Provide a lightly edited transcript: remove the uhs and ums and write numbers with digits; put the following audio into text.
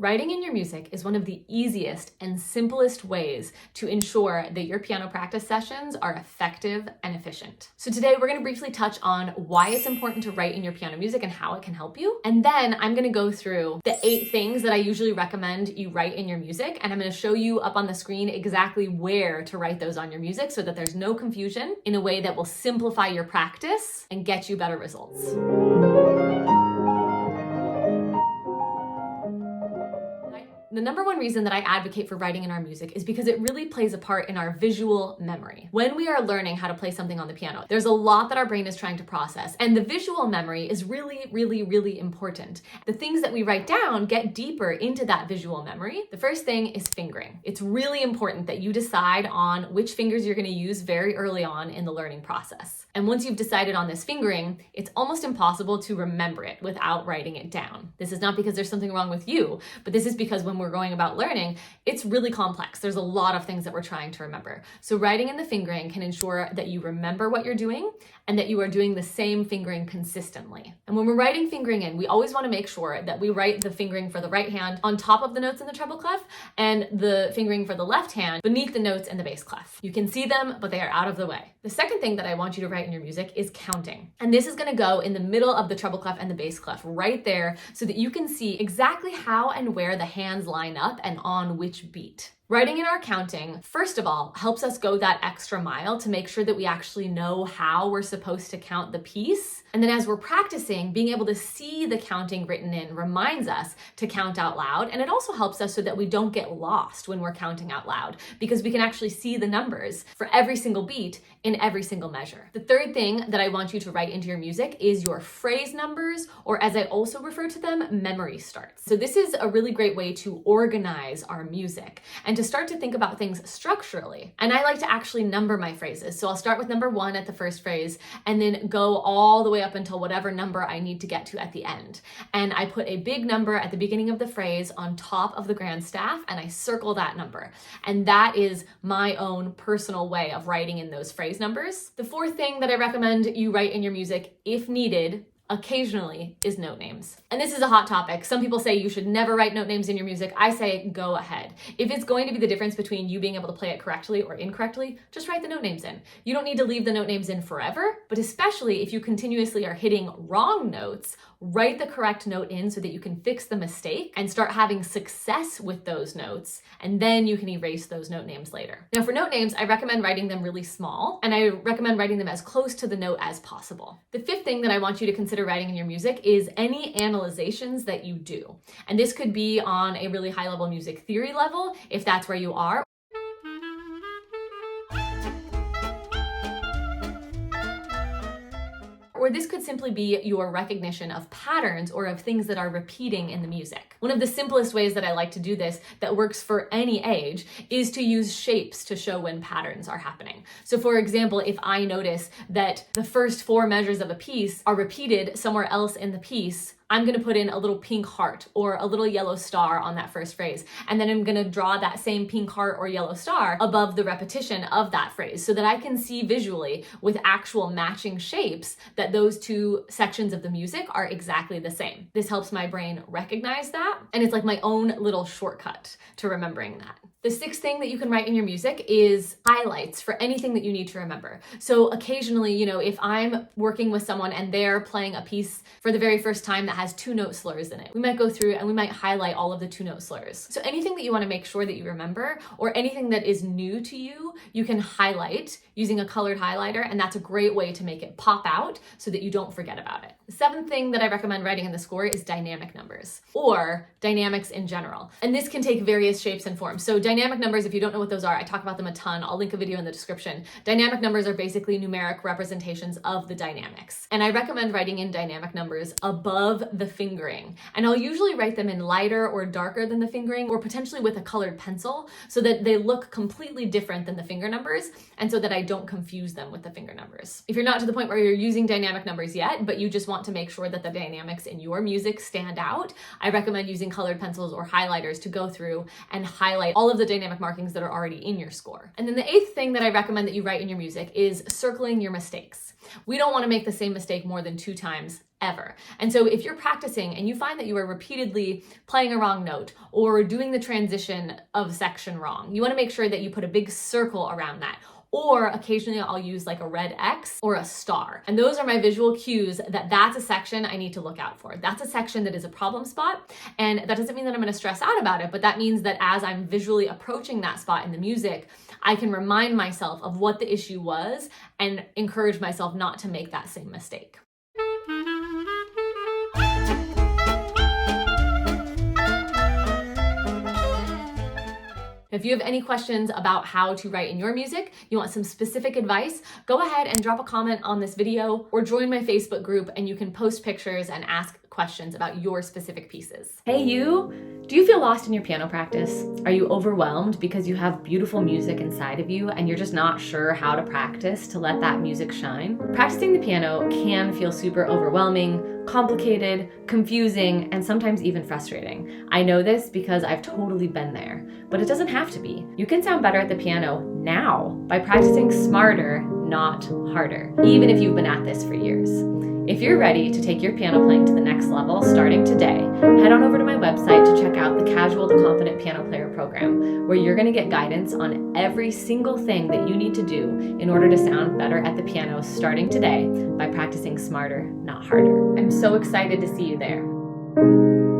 Writing in your music is one of the easiest and simplest ways to ensure that your piano practice sessions are effective and efficient. So today we're going to briefly touch on why it's important to write in your piano music and how it can help you. And then I'm going to go through the 8 things that I usually recommend you write in your music. And I'm going to show you up on the screen exactly where to write those on your music so that there's no confusion, in a way that will simplify your practice and get you better results. The number one reason that I advocate for writing in our music is because it really plays a part in our visual memory. When we are learning how to play something on the piano, there's a lot that our brain is trying to process, and the visual memory is really important. The things that we write down get deeper into that visual memory. The first thing is fingering. It's really important that you decide on which fingers you're going to use very early on in the learning process. And once you've decided on this fingering, it's almost impossible to remember it without writing it down. This is not because there's something wrong with you, but this is because when we're going about learning, it's really complex. There's a lot of things that we're trying to remember. So writing in the fingering can ensure that you remember what you're doing and that you are doing the same fingering consistently. And when we're writing fingering in, we always want to make sure that we write the fingering for the right hand on top of the notes in the treble clef and the fingering for the left hand beneath the notes in the bass clef. You can see them, but they are out of the way. The second thing that I want you to write in your music is counting. And this is going to go in the middle of the treble clef and the bass clef right there so that you can see exactly how and where the hands line up and on which beat. Writing in our counting, first of all, helps us go that extra mile to make sure that we actually know how we're supposed to count the piece. And then as we're practicing, being able to see the counting written in reminds us to count out loud. And it also helps us so that we don't get lost when we're counting out loud, because we can actually see the numbers for every single beat in every single measure. The third thing that I want you to write into your music is your phrase numbers, or as I also refer to them, memory starts. So this is a really great way to organize our music and to start to think about things structurally. And I like to actually number my phrases. So I'll start with number 1 at the first phrase and then go all the way up until whatever number I need to get to at the end. And I put a big number at the beginning of the phrase on top of the grand staff and I circle that number. And that is my own personal way of writing in those phrase numbers. The fourth thing that I recommend you write in your music, if needed, occasionally, is note names. And this is a hot topic. Some people say you should never write note names in your music. I say go ahead. If it's going to be the difference between you being able to play it correctly or incorrectly, just write the note names in. You don't need to leave the note names in forever, but especially if you continuously are hitting wrong notes, write the correct note in so that you can fix the mistake and start having success with those notes, and then you can erase those note names later. Now for note names, I recommend writing them really small, and I recommend writing them as close to the note as possible. The fifth thing that I want you to consider writing in your music is any analyzations that you do. And this could be on a really high level music theory level, if that's where you are. Or this could simply be your recognition of patterns or of things that are repeating in the music. One of the simplest ways that I like to do this that works for any age is to use shapes to show when patterns are happening. So for example, if I notice that the first 4 measures of a piece are repeated somewhere else in the piece, I'm going to put in a little pink heart or a little yellow star on that first phrase. And then I'm going to draw that same pink heart or yellow star above the repetition of that phrase so that I can see visually with actual matching shapes that those 2 sections of the music are exactly the same. This helps my brain recognize that, and it's like my own little shortcut to remembering that. The 6th thing that you can write in your music is highlights for anything that you need to remember. So occasionally, if I'm working with someone and they're playing a piece for the very first time that has 2 note slurs in it, we might go through and we might highlight all of the 2 note slurs. So anything that you want to make sure that you remember, or anything that is new to you, you can highlight using a colored highlighter, and that's a great way to make it pop out so that you don't forget about it. The 7th thing that I recommend writing in the score is dynamic numbers, or dynamics in general. And this can take various shapes and forms. So dynamic numbers, if you don't know what those are, I talk about them a ton. I'll link a video in the description. Dynamic numbers are basically numeric representations of the dynamics. And I recommend writing in dynamic numbers above the fingering. And I'll usually write them in lighter or darker than the fingering, or potentially with a colored pencil so that they look completely different than the finger numbers, and so that I don't confuse them with the finger numbers. If you're not to the point where you're using dynamic numbers yet, but you just want to make sure that the dynamics in your music stand out, I recommend using colored pencils or highlighters to go through and highlight all of the dynamic markings that are already in your score. And then the 8th thing that I recommend that you write in your music is circling your mistakes. We don't want to make the same mistake more than 2 times ever. And so if you're practicing and you find that you are repeatedly playing a wrong note or doing the transition of section wrong, you want to make sure that you put a big circle around that. Or occasionally I'll use like a red X or a star. And those are my visual cues that that's a section I need to look out for. That's a section that is a problem spot. And that doesn't mean that I'm going to stress out about it, but that means that as I'm visually approaching that spot in the music, I can remind myself of what the issue was and encourage myself not to make that same mistake. If you have any questions about how to write in your music, you want some specific advice, go ahead and drop a comment on this video or join my Facebook group and you can post pictures and ask questions about your specific pieces. Hey you, do you feel lost in your piano practice? Are you overwhelmed because you have beautiful music inside of you and you're just not sure how to practice to let that music shine? Practicing the piano can feel super overwhelming, complicated, confusing, and sometimes even frustrating. I know this because I've totally been there, but it doesn't have to be. You can sound better at the piano now by practicing smarter, not harder, even if you've been at this for years. If you're ready to take your piano playing to the next level starting today, head on over to my website to check out the Casual to Confident Piano Player program, where you're going to get guidance on every single thing that you need to do in order to sound better at the piano starting today by practicing smarter, not harder. I'm so excited to see you there.